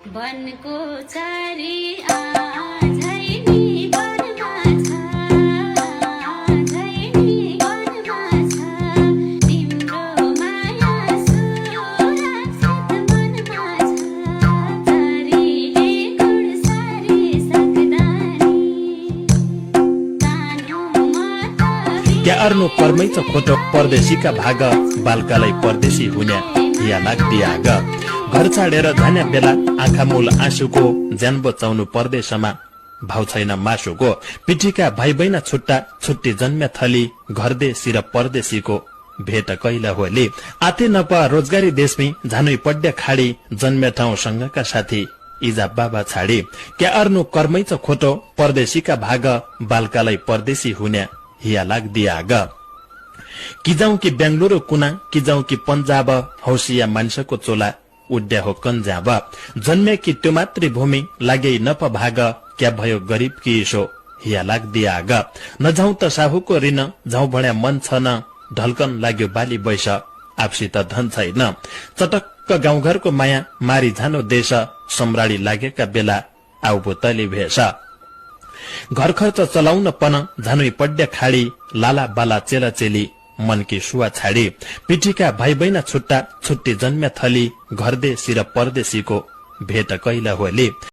वनको चारी झैनी वनमा छ, झैनी वनमा छ, तिम्रो माया सुरक्षित मनमा छ, चारीले गुडसारी सक्दानी तानो मत क्या अर्नो कर्मैच खोटो परदेशीका भाग बालकालाई परदेशी हुने या लाग्दिआग घर छाडेर जाने बेला आँखा मूल आँसुको ज्यान बचाउनु परदेशमा भाउ छैन मासुको पिठीका भाइ बहिना छुट्टा छुट्टी जन्मे थली घरदेशी र परदेशीको भेट कैला होली आते नपा रोजगारी देशमी झानुई पड्या खाडी जन्मे ठाउँ सँगका साथी इजा बाबा छाडी क्या अर्नु कर्मै छ खोटो परदेशीका भाग बालकालाई परदेशी हुने हिया लाग्दिआग कि जाउँ कि बेंगलुरु कुना कि जाउँ कि पंजाब हौसिया मानिसको चोला उड्या हो कन्जाब जन्मे कि त्यो मातृभूमि लागे नप भाग क्या भयो गरीब कि इसो हिया लाग्दिआग नजाउँ त साहुको ऋण जाउँ भण्या मन छ न ढल्कन लाग्यो बाली बैस आफसी त धन छैन चटक्क गाउँघरको माया मारी जानो देश सम्राडी लागेका बेला आउबो तली भेष घर खर्च चलाउन पन झानुई पड्या खाडी लाला बाला चेला चेली मनकी सुवा छाडी पिठीका भाइ बहिना छुट्टा छुट्टी जन्मे थली घरदेशी र परदेशीको भेट कैला होली